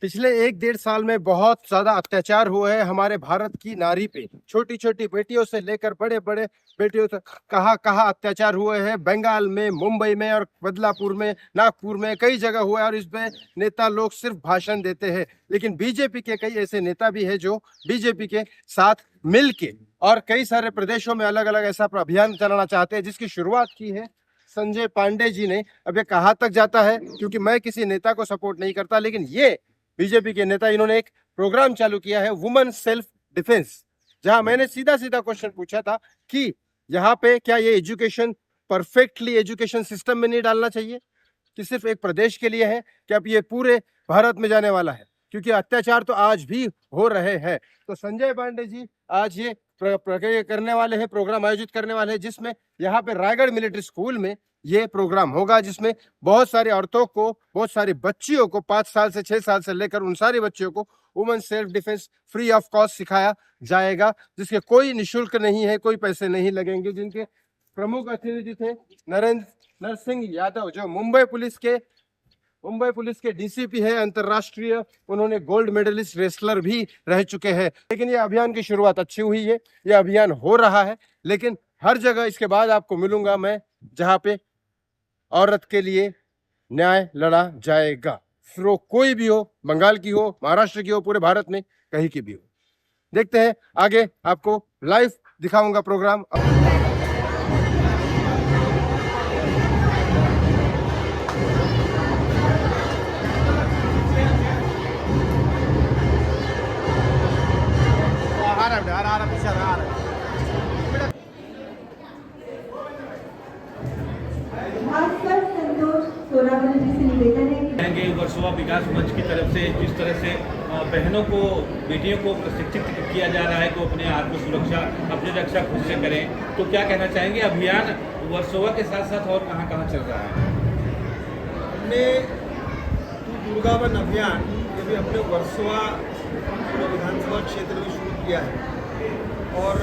पिछले 1-1.5 साल में बहुत ज्यादा अत्याचार हुए हैं हमारे भारत की नारी पे। छोटी छोटी बेटियों से लेकर बड़े बड़े बेटियों तक कहाँ कहाँ अत्याचार हुए हैं। बंगाल में, मुंबई में और बदलापुर में, नागपुर में कई जगह हुआ है और इसमें नेता लोग सिर्फ भाषण देते हैं। लेकिन बीजेपी के कई ऐसे नेता भी है जो बीजेपी के साथ मिल के और कई सारे प्रदेशों में अलग अलग ऐसा अभियान चलाना चाहते हैं जिसकी शुरुआत की है संजय पांडे जी ने। अब ये कहाँ तक जाता है, क्योंकि मैं किसी नेता को सपोर्ट नहीं करता, लेकिन ये बीजेपी के नेता इन्होंने एक प्रोग्राम चालू किया है वुमेन सेल्फ डिफेंस, जहां मैंने सीधा सीधा क्वेश्चन पूछा था कि यहाँ पे क्या ये एजुकेशन परफेक्टली एजुकेशन सिस्टम में नहीं डालना चाहिए कि सिर्फ एक प्रदेश के लिए है, कि अब ये पूरे भारत में जाने वाला है, क्योंकि अत्याचार तो आज भी हो रहे हैं। तो संजय पांडे जी आज ये करने वाले हैं, प्रोग्राम आयोजित करने वाले हैं, जिसमें यहाँ पे रायगढ़ मिलिट्री स्कूल में ये प्रोग्राम होगा, जिसमें बहुत सारी औरतों को, बहुत सारी बच्चियों को 5 साल से 6 साल से लेकर उन सारी बच्चियों को women self defence free of cost सिखाया जाएगा, जिसके कोई निशुल्क नहीं है, कोई पैसे नहीं लगेंगे। जिनके प्रमुख अतिथि जी थे नर सिंह यादव, जो मुंबई पुलिस के डीसीपी है अंतरराष्ट्रीय। उन्होंने गोल्ड मेडलिस्ट रेसलर भी रह चुके हैं। लेकिन ये अभियान की शुरुआत अच्छी हुई है, ये अभियान हो रहा है, लेकिन हर जगह इसके बाद आपको मिलूंगा मैं जहां पे औरत के लिए न्याय लड़ा जाएगा। फिर वो कोई भी हो, बंगाल की हो, महाराष्ट्र की हो, पूरे भारत में कहीं की भी हो। देखते हैं आगे, आपको लाइव दिखाऊंगा प्रोग्राम। खासकर संतोष सोनावल जी से निवेदन है कि वर्सोवा विकास मंच की तरफ से जिस तरह से बहनों को, बेटियों को प्रशिक्षित किया जा रहा है कि अपने आत्म सुरक्षा, अपनी रक्षा खुद से करें, तो क्या कहना चाहेंगे? अभियान वर्सोवा के साथ साथ और कहां कहां चल रहा है? हमने दुर्गावन अभियान ये भी अपने वर्सोवा विधानसभा क्षेत्र में शुरू किया है और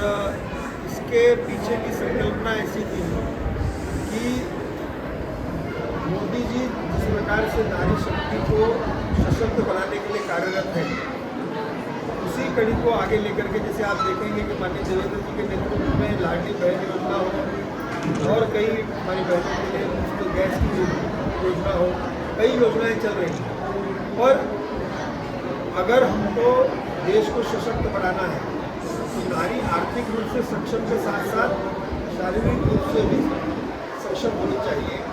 इसके पीछे की संकल्पना ऐसी थी कि मोदी जी जिस प्रकार से नारी शक्ति को सशक्त बनाने के लिए कार्यरत है, उसी कड़ी को आगे लेकर के, जैसे आप देखेंगे कि माननीय देवेंद्र जी के नेतृत्व में लाडली बहन योजना हो और कई हमारी बहनों के लिए मुफ्त गैस की योजना हो, कई योजनाएं चल रही हैं। और अगर हमको देश को सशक्त बनाना है तो नारी आर्थिक रूप से सक्षम के साथ साथ शारीरिक रूप से भी सक्षम होनी चाहिए।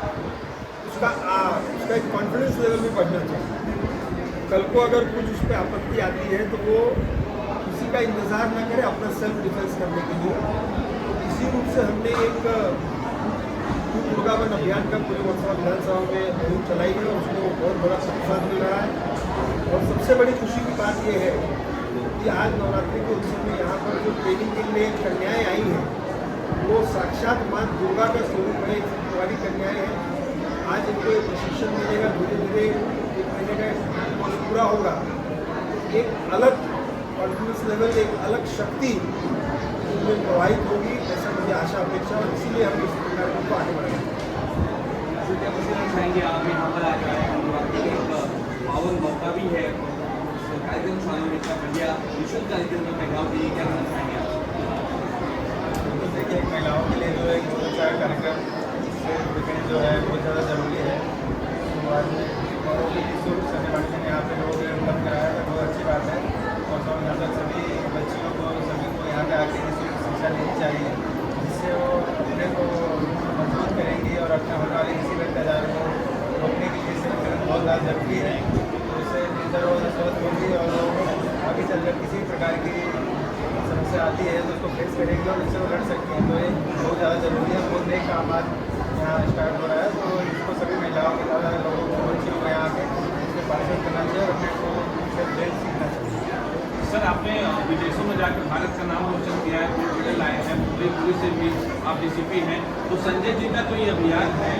उसका एक कॉन्फिडेंस लेवल भी बढ़ना चाहिए। कल को अगर कुछ उस पर आपत्ति आती है तो वो किसी का इंतज़ार ना करे अपना सेल्फ डिफेंस करने के लिए। तो इसी रूप से हमने एक दुर्गावन अभियान का पूरे वर्सोवा विधानसभा में मुहिम चलाई है और उसको बहुत बड़ा प्रतिसाद मिल रहा है। और सबसे बड़ी खुशी की बात यह है कि आज नवरात्रि के उत्सव में यहाँ पर जो ट्रेनिंग के लिए कन्याएँ आई हैं वो साक्षात माँ दुर्गा का स्वरूप है, कुंवारी कन्याएँ हैं। आज इनको एक प्रशिक्षण मिलेगा, धीरे धीरे 1 महीने का कोर्स पूरा होगा, एक अलग कॉन्फिडेंस लेवल, एक अलग शक्ति उनमें प्रवाहित होगी, ऐसा मुझे आशा अपेक्षा, और इसीलिए हम इस कार्यक्रम को आगे बढ़ाएंगे। चाहेंगे आप यहाँ पर आ जाए, एक पावन मौका भी है, कार्यक्रम आयोजित कर दिया, निःशुल्क कार्यक्रम में महिलाओं के लिए क्या कहना चाहेंगे आप? तो देखिए, महिलाओं के लिए जो एक बहुत अच्छा कार्यक्रम जो है बहुत ज़्यादा ज़रूरी है। तो आज औरों की निःशुल्क संजय पांडे जी ने यहाँ पे लोग उपलब्ध कराया है, बहुत अच्छी बात है। और तो यहाँ पर सभी बच्चियों को, सभी को यहाँ पे आके निःशुल्क शिक्षा लेनी चाहिए, जिससे वो अपने को मजबूत करेंगी और अपने होने वाले किसी भी अत्याचार को रोकने के लिए शिक्षा बहुत ज़्यादा जरूरी है। तो इससे बेहतर और स्वस्थ होगी और आगे चलकर किसी प्रकार की समस्या आती है तो उसको फेस करेंगे और इससे वो लड़ सकती हैं। तो ये बहुत ज़्यादा ज़रूरी है। बहुत नए काम आज यहाँ स्टार्ट हो रहा है, तो इसको सभी महिलाओं के ज़्यादा लोगों को, बच्चियों को यहाँ आके इसमें पार्टिसिपेट करना चाहिए और अपने को सेल्फ सीखना चाहिए। सर, आपने विदेशों में जाकर भारत का नाम रोशन किया है, गोल्ड मेडल लाए हैं, मुंबई पुलिस से भी आप डीसीपी हैं, तो संजय जी का जो ये अभियान है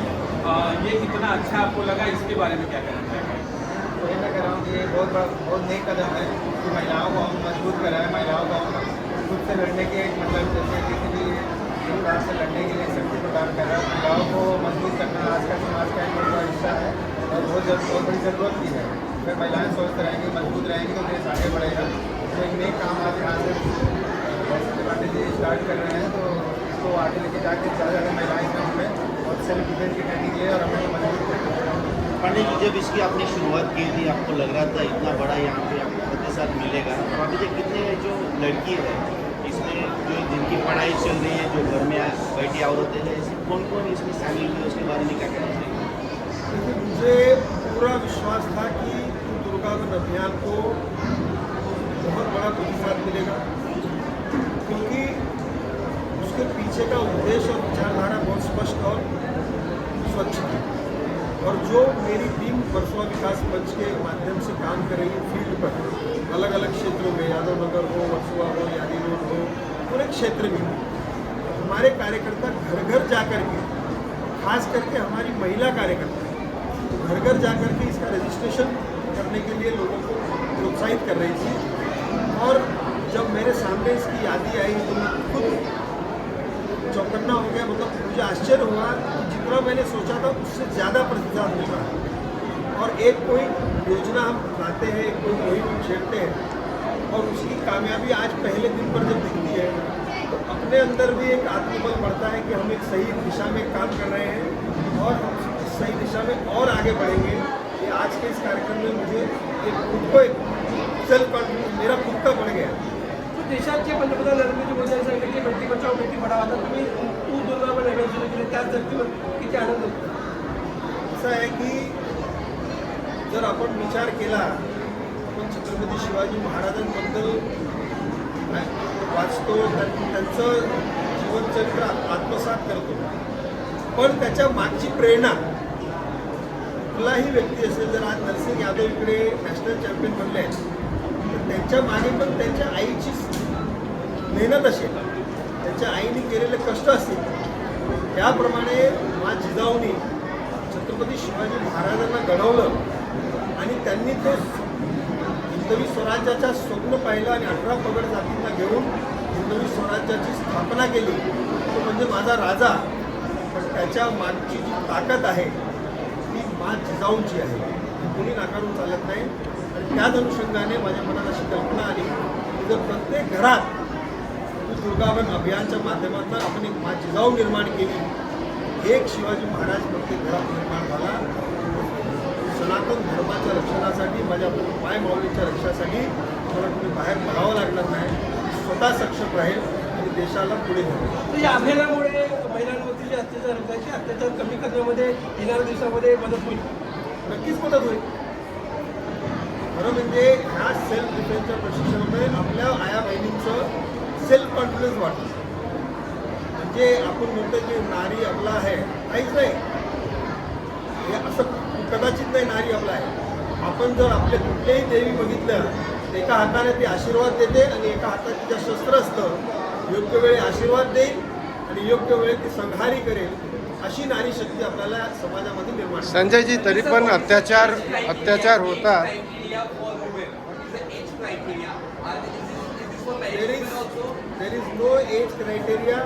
ये कितना अच्छा आपको लगा, इसके बारे में क्या कहना चाहेंगे? तो ये मैं कह रहा हूँ कि ये बहुत नई कदम है कि महिलाओं को हम मजबूत कराएं, महिलाओं को हम खुद से लड़ने के, मतलब जैसे किसी भी प्रकार से लड़ने के लिए शक्ति प्रदान कर रहा है। महिलाओं को मजबूत करना आज का समाज का एक बड़ा हिस्सा है और बहुत बड़ी ज़रूरत भी है। अगर महिलाएँ स्वस्थ रहेंगी, जाएंगे तो देश आगे बढ़ेगा। तो एक नए काम आज यहाँ से पांडे जी स्टार्ट कर रहे हैं, तो इसको आगे लेके जाके ज़्यादा महिलाएं इसमें हमें और सेल्फ डिफेंस की ट्रेनिंग लिए और हमें मजबूत करें। पांडे जी, जब इसकी आपने शुरुआत की थी आपको लग रहा था इतना बड़ा यहाँ पे आपको प्रतिशत मिलेगा, और अभी तक कितने जो लड़की है इसमें जो जिनकी पढ़ाई चल रही है, जो घर में बैठी औरतें हैं, ऐसे कौन कौन इसमें शामिल हुए, उसके बारे में क्या कहना चाहिए? लेकिन मुझे पूरा विश्वास था कि दुर्गावन अभियान को बहुत बड़ा प्रतिसाद मिलेगा, क्योंकि उसके पीछे का उद्देश्य और विचारधारा बहुत स्पष्ट और स्वच्छ है। और जो मेरी टीम वर्सोवा विकास मंच के माध्यम से काम कर रही है फील्ड पर, अलग अलग क्षेत्रों में, यादव नगर हो, वर्सोवा हो, यादी रोड हो, पूरे क्षेत्र में हमारे कार्यकर्ता घर घर जा कर के, खास करके हमारी महिला कार्यकर्ता घर घर जा कर के इसका रजिस्ट्रेशन करने के लिए लोगों को प्रोत्साहित कर रही थी। और जब मेरे सामने इसकी यादी आई तो मैं खुद चौकन्ना हो गया। मतलब मुझे आश्चर्य हुआ कि जितना मैंने सोचा था उससे ज़्यादा प्रतिसाद मिल रहा है। और एक कोई योजना हम बनाते हैं, कोई मुहिम हम छेड़ते हैं और उसकी कामयाबी आज पहले दिन पर जब दिखती है तो अपने अंदर भी एक आत्मबल बढ़ता है कि हम एक सही दिशा में काम कर रहे हैं और हम इस सही दिशा में और आगे बढ़ेंगे। ये आज के इस कार्यक्रम में मुझे एक खुद को एक सेल्फ कॉन्फिडेंस मेरा खुद का बढ़ गया। देशाचे पंतप्रधान नरेंद्र मोदी यांनी सांगितलं की बेटी बचाओ बेटी पढाओ, आता तुम्ही तू दुर्गावन अभियान सुरू केले, त्याच धर्तीवर किती आनंद होतो. असं आहे की जर आपण विचार केला, आपण छत्रपती शिवाजी महाराजांबद्दल वाचतो, त्यांचं जीवनचरित्र आत्मसात करतो, पण त्याच्या मागची प्रेरणा कुठलाही व्यक्ती असेल, जर आज नरसिंह यादव इकडे नॅशनल चॅम्पियन बनले आहेत तर त्यांच्या मागे पण त्यांच्या आईची मेहनत असेल, त्यांच्या आईने केलेले कष्ट असतील. त्याप्रमाणे मा जिजाऊनी छत्रपती शिवाजी महाराजांना घडवलं आणि त्यांनी ते हिंदवी स्वराज्याचा स्वप्न पाहिलं आणि 18 पगड जातींना घेऊन हिंदवी स्वराज्याची स्थापना केली. तो म्हणजे माझा राजा, पण त्याच्या मागची जी ताकद आहे ती मा जिजाऊंची आहे, ती कोणी नाकारून चालत नाही. आणि त्याच अनुषंगाने माझ्या मनात अशी कल्पना आली की जर प्रत्येक घरात दुर्गावन अभियानच्या माध्यमातून आपण एक मा जिजाऊ निर्माण केली, एक शिवाजी महाराज प्रत्येक घरात निर्माण झाला, सनातन धर्माच्या रक्षणासाठी, माझ्या मायमाऊलीच्या रक्षणासाठी मला कुठे बाहेर पडावं लागणार नाही, स्वतः सक्षम राहील आणि देशाला पुढे नेईल. तर या अभियानामुळे महिलांवरती जे अत्याचार होत आहेत ते अत्याचार कमी करण्यामध्ये येणाऱ्या दिवसामध्ये मदत होईल. नक्कीच मदत होईल. खरं म्हणजे ह्या सेल्फ डिफेन्सच्या प्रशिक्षणामुळे आपल्या आया बहिणींचं सेल्फ कॉन्फिडन्स वाढतं. म्हणजे आपण म्हणतो की नारी आपला आहे, काहीच नाही, हे असं कदाचित नाही नारी आपला आहे. आपण जर आपले कुठल्याही देवी बघितलं, एका हाताने ती आशीर्वाद देते आणि एका हातात तिच्या शस्त्र असतं, योग्य वेळी आशीर्वाद देईल आणि योग्य वेळी ती संहारी करेल, अशी नारी शक्ती आपल्याला समाजामध्ये निर्माण. संजय जी, तरी पण अत्याचार होतात. There is no age criteria.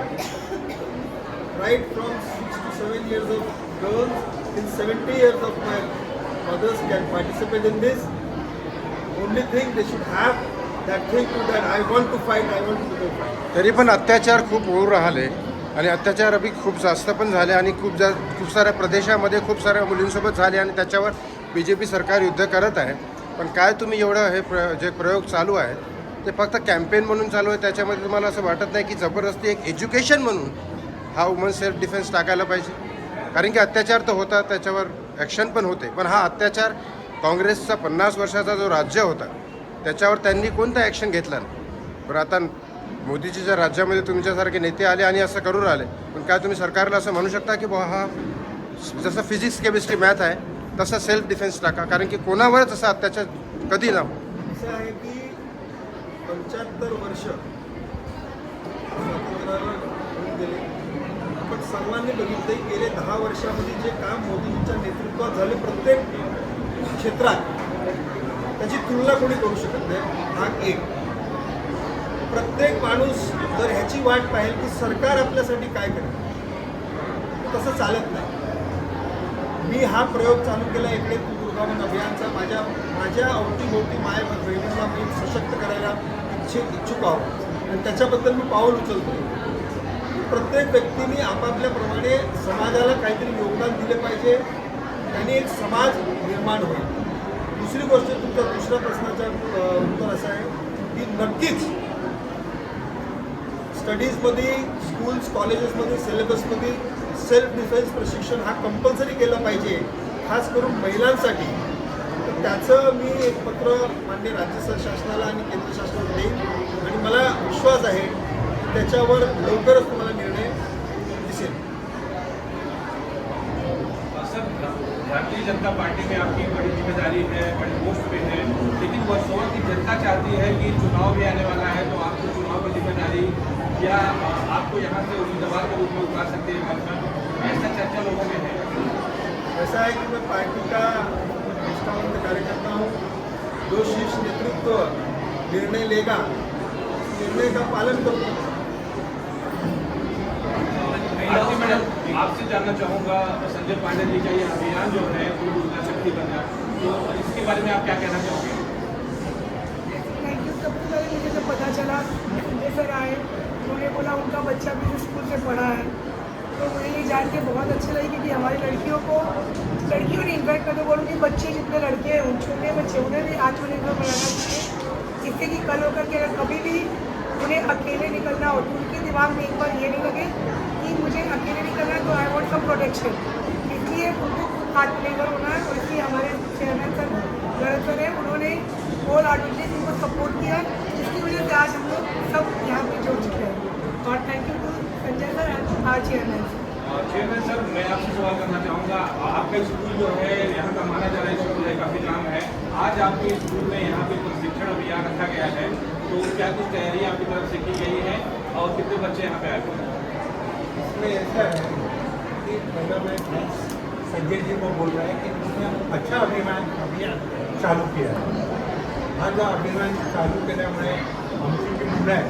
Right from 6 to 7 years of girls till 70 years of my mothers can participate in this. Only thing they should have that thing to that I want to fight, I want to go fight. तरी पण अत्याचार खूप होऊ राहिले आणि अत्याचार अभि खूप जास्त पण झाले आणि खूप साऱ्या प्रदेशामध्ये खूप साऱ्या मुलींसोबत झाले आणि त्याच्यावर BJP सरकार युद्ध करत आहे. पण काय तुम्ही एवढं हे जे प्रयोग चालू आहेत ते फक्त कॅम्पेन म्हणून चालू आहे, त्याच्यामध्ये तुम्हाला असं वाटत नाही की जबरदस्ती एक एज्युकेशन म्हणून हा वुमन सेल्फ डिफेन्स टाकायला पाहिजे? कारण की अत्याचार तर होता, त्याच्यावर ॲक्शन पण होते, पण हा अत्याचार काँग्रेसचा 50 वर्षाचा जो राज्य होता त्याच्यावर त्यांनी कोणता ॲक्शन घेतला नाही. पण आता मोदीजीच्या राज्यामध्ये तुमच्यासारखे नेते आले आणि असं करू राहिले, पण काय तुम्ही सरकारला असं म्हणू शकता की बुवा हा जसं फिजिक्स केमिस्ट्री मॅथ आहे तसं सेल्फ डिफेन्स टाका? कारण की कोणावरच असा अत्याचार कधी ना. असं आहे की 75 वर्ष स्वातंत्र्याला होऊन गेले. आपण सर्वांनी बघितले गेले 10 वर्षामध्ये जे काम मोदींच्या नेतृत्वात झाले प्रत्येक क्षेत्रात, त्याची तुलना कोणी करू शकत नाही. भाग 1. प्रत्येक माणूस जर ह्याची वाट पाहिल की सरकार आपल्यासाठी काय करेल, तसं चालत नाही. मी हा प्रयोग चालू केला इकडे दुर्गावन अभियानचा. माझ्या अवतीभोवती माय बहिणी इच्छुक आहोत आणि त्याच्याबद्दल मी पाऊल उचलतो. प्रत्येक व्यक्तीने आपापल्याप्रमाणे समाजाला काहीतरी योगदान दिले पाहिजे, त्यांनी एक समाज निर्माण होईल. दुसरी गोष्ट, तुमच्या दुसऱ्या प्रश्नाचं उत्तर असं आहे की नक्कीच स्टडीजमध्ये, स्कूल्स कॉलेजेसमध्ये, सिलेबसमध्ये सेल्फ डिफेन्स प्रशिक्षण हा कंपल्सरी केलं पाहिजे, खास करून महिलांसाठी. तर त्याचं मी एक पत्र माननीय राज्य शासनाला आणि केंद्र शासनाला देईन आणि मला विश्वास आहे की त्याच्यावर लवकरच तुम्हाला निर्णय दिसेल. सर, भारतीय जनता पार्टी में आपकी बड़ी जिम्मेदारी है, बड़ी पोस्ट पे है, लेकिन वर्सोवा की जनता चाहती है कि चुनाव भी आने वाला है, तो आपको चुनाव की जिम्मेदारी या आपको यहाँ से उम्मीदवार के रूप में उतार सकते हैं मंच में, ऐसा चर्चा लोगों में है. ऐसा है कि मैं पार्टी का निष्ठावंत कार्यकर्ता हूँ. जो शीर्ष नेतृत्व निर्णय लेगा उस निर्णय का पालन करूँगा. मैडम, आपसे जानना चाहूँगा, संजय पांडे जी का ये अभियान जो है वो ऊर्जा शक्ति बना, तो इसके बारे में आप क्या कहना चाहोगे? Thank you. सबसे पहले मुझे जब पता चला संजय सर आए, उन्होंने बोला उनका बच्चा भी स्कूल से पढ़ा है, तो मुझे ये जान के बहुत अच्छी लगी क्योंकि हमारी लड़कियों ने इन्वाइट कर, तो बोलूँ कि बच्चे जितने लड़के हैं, छोटे बच्चे, उन्हें भी आत्मनिर्भर बनाना चाहिए, जिससे कि कल होकर के अगर कभी भी उन्हें अकेले निकलना हो तो उनके दिमाग में एक बार ये नहीं लगे कि मुझे अकेले निकलना है, तो आई वॉन्ट सम प्रोटेक्शन. इसलिए उनको आत्मनिर्भर होना है, और इसलिए हमारे चेयरमैन सर गणेश सर हैं, उन्होंने होल हार्टेडली उनको सपोर्ट किया, जिसकी वजह से आज हम लोग सब यहाँ पे जुड़ चुके हैं. और thank you to Sanjay sir and our chairman. Chairman sir, मैं आपसे सवाल करना चाहूँगा, आपका स्कूल जो है यहाँ का माना जा रहा है स्कूल है, काफ़ी नाम है, आज आपके स्कूल में यहाँ पे प्रशिक्षण अभियान रखा गया है, तो क्या कुछ तैयारी आपकी तरफ से की गई है और कितने बच्चे यहाँ पे आए हुए हैं? इसमें ऐसा है कि पहला मैं संजय जी को बोल रहा है कि उसने अच्छा अभियान चालू किया है. हा जो अभियान चालू केल्यामुळे आमची जी मुलं आहेत,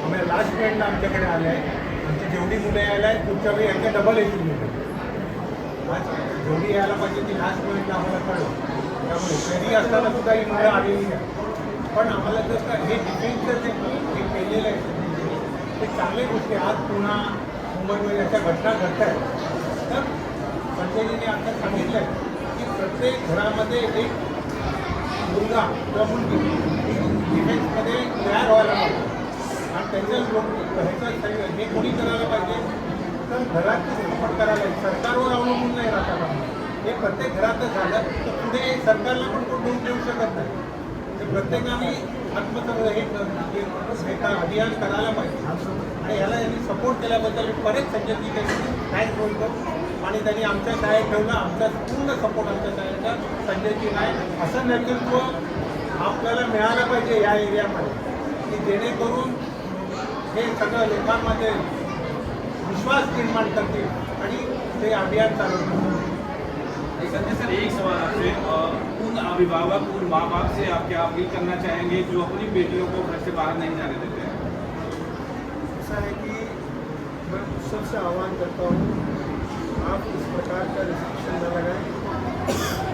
आम्ही लास्ट पॉईंटला आमच्याकडे आले आहे. आमची जेवढी मुलं यायला आहेत पुढच्या वेळी यांच्या डबल येतील मुलं. आज जेवढी यायला पाहिजे ती लास्ट पॉईंटला आम्हाला कळलं. त्यामुळे फेरी असताना सुद्धा ही मुलं आलेली आहे. पण आम्हाला जर का हे डिफेन्सचं जे केलेलं आहे ते चांगली गोष्टी, आज पुन्हा मुंबईमध्ये अशा घटना घडत आहेत, तर संजयजींनी आता सांगितलं आहे की प्रत्येक घरामध्ये एक मुलगा किंवा मुलगी डिफेन्समध्ये तयार व्हायला पाहिजे. आणि त्याचं ह्याचं हे कोणी करायला पाहिजे, तर घरात सपोर्ट करायला पाहिजे. सरकारवर अवलंबून नाही राहता. हे प्रत्येक घरातच झालं तर पुढे सरकारला पण कोण दोष देऊ शकत नाही. ते प्रत्येकाने हे अभियान करायला पाहिजे आणि याला यांनी सपोर्ट केल्याबद्दल बरेच संजयजी थँक्स बोलतो. आणि त्यांनी आमच्या शाळेत ठेवलं, आमचा पूर्ण सपोर्ट आमच्या शाळेचा संजयजी आहे. असं नेतृत्व आपल्याला मिळालं पाहिजे या एरियामध्ये, की जेणेकरून हे सगळं लोकांमध्ये विश्वास निर्माण करतील आणि ते अभियान चालू करतील. संजय सर, एक सवाल आपसे, उन अभिभावक, उन माँ बाप से आप क्या अपील करना चाहेंगे जो अपनी बेटियों को घर से बाहर नहीं जाने देते हैं? ऐसा है कि मैं सबसे आह्वान करता हूँ, आप इस प्रकार का रिस्ट्रिक्शन न लगाएं,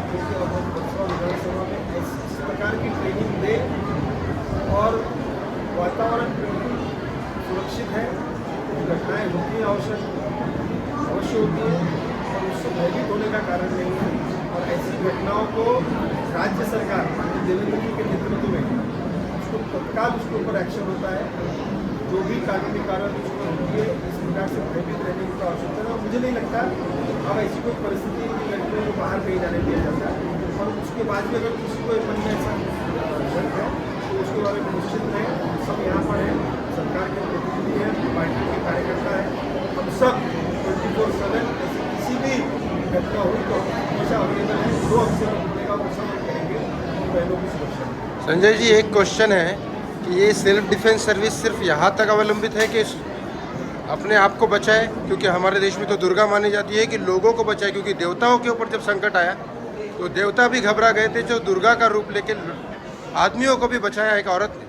क्योंकि अब हम बच्चों विधानसभा में इस प्रकार की ट्रेनिंग दें और वातावरण बिल्कुल सुरक्षित है. घटनाएँ होती हैं, अवश्य होती है, और उससे भयभीत होने का कारण नहीं है. और ऐसी घटनाओं को राज्य सरकार देवेंद्र जी के नेतृत्व में उसको तत्काल उसके ऊपर एक्शन होता है. जो भी कानूनी कार्रवाई उसको होती है, इस प्रकार से भयभीत रहने की आवश्यकता है. और मुझे नहीं लगता अब ऐसी कोई परिस्थिति है कि लड़कियों को बाहर नहीं जाने दिया जाता है. और उसके बाद भी अगर किसी को मन में ऐसा शक है तो उसके बारे में निश्चित रहें. सब यहाँ पर हैं, सरकार के प्रतिनिधि हैं, पार्टी के कार्यकर्ता हैं, हम सब 24/7 ऐसी किसी भी घटना हुई तो हमेशा अवेलेबल है. जो अवसर मिलेगा वो सब करेंगे बहनों की सुरक्षा. संजय जी, एक क्वेश्चन है कि ये सेल्फ डिफेंस सर्विस सिर्फ यहाँ तक अवलंबित है कि अपने आप को बचाए, क्योंकि हमारे देश में तो दुर्गा मानी जाती है कि लोगों को बचाए, क्योंकि देवताओं के ऊपर जब संकट आया तो देवता भी घबरा गए थे, जो दुर्गा का रूप लेके आदमियों को भी बचाया एक औरत ने.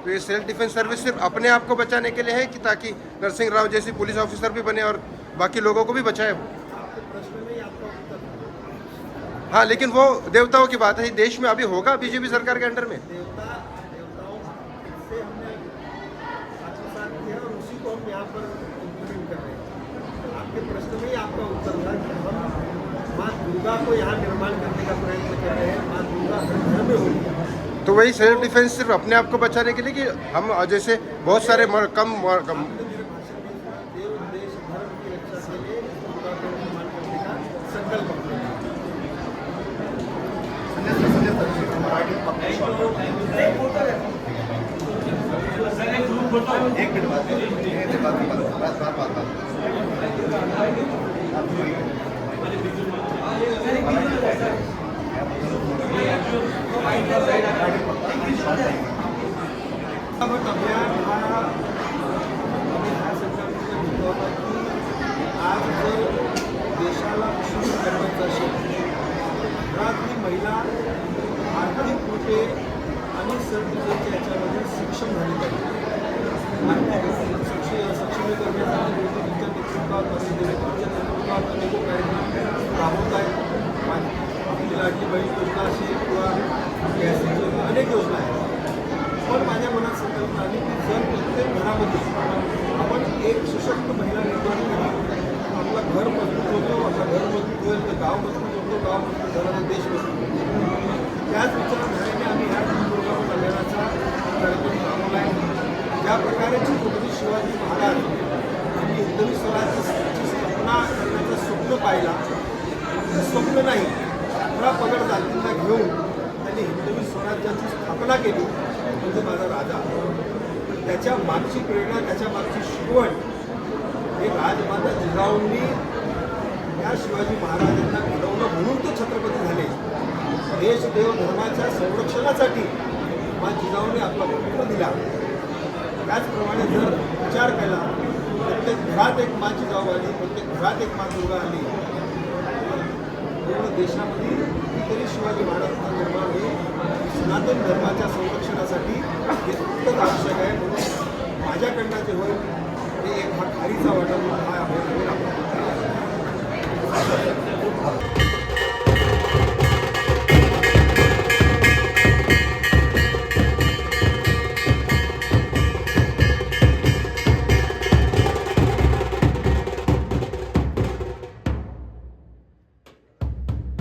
तो ये सेल्फ डिफेंस सर्विस सिर्फ अपने आप को बचाने के लिए है कि ताकि नरसिंह राव जैसी पुलिस ऑफिसर भी बने और बाकी लोगों को भी बचाए. आपके प्रश्न में ही आपका उत्तर. हाँ, लेकिन वो देवताओं की बात है. देश में अभी होगा बीजेपी सरकार के अंडर में. देवताओं से हमने आत्मसात किया और उसी को हम यहाँ पर इम्प्लीमेंट कर रहे हैं। आपके प्रश्न में ही आपका उत्तर था कि हम माँ दुर्गा को यहाँ निर्माण करने का प्रयत्न कर रहे हैं। माँ दुर्गा हर घर में होगी। तो वही सेल्फ डिफेंस सिर्फ अपने आप को बचाने के लिए कि हम जैसे बहुत सारे कम आपने मेरे भाषण में सुना, देव देश धर्म की रक्षा के लिए दुर्गा को निर्माण करने का संकल्प अपने अभियान हा आम्ही हा संकल्प घेतला होता की आज जर देशाला सुरू करण्याचं असेल, घरातली महिला आर्थिक रूपे आणि सर्वजणच्या याच्यामध्ये सक्षम झाली पाहिजे. आर्थिक सक्षमीकरणासाठी मोदींच्या नेतृत्वात आणि देवेंद्रच्या नेतृत्वात अनेक कार्यक्रम राबवत आहेत. आपली लाडली बहीण योजना असेल किंवा गॅसची योजना, अनेक योजना आहेत. पण माझ्या मनात संकल्प आली की जर प्रत्येक घरामध्ये आपण एक सशक्त महिला निर्माण केली, आपलं घर मजबूत होतो, आपलं घर मजबूत होईल तर गाव मजबूत होतो, गाव मजबूत झाला तर देश मजबूत होतो. त्याच विचारधारेने आम्ही ह्या दुर्गा कल्याणाचा कार्यक्रम राबवला आहे. ज्या प्रकारे छत्रपती शिवाजी महाराज यांनी हिंदवी स्वराज्याची स्थापना करण्याचं स्वप्न पाहिला, स्वप्न नाही 18 पगड जातींना घेऊन त्यांनी हिंदवी स्वराज्याची स्थापना केली म्हणजे माझा राजा. त्याच्या मागची प्रेरणा, त्याच्या मागची शिकवण हे राजमाता जिजाऊंनी या शिवाजी महाराजांना घडवलं म्हणून ते छत्रपती झाले. देश देव धर्माच्या संरक्षणासाठी मा जिजाऊंनी आपला पुत्र दिला. त्याचप्रमाणे जर विचार केला, प्रत्येक घरात एक मा जिजाऊ आली, प्रत्येक घरात एक मा दुर्गा आली, पूर्ण देशामध्ये कितीतरी शिवाजी महाराजांचा निर्माण होईल. सनातन धर्माच्या संरक्षणासाठी हे खूपच आवश्यक आहे. म्हणून माझ्याकडनं जे होईल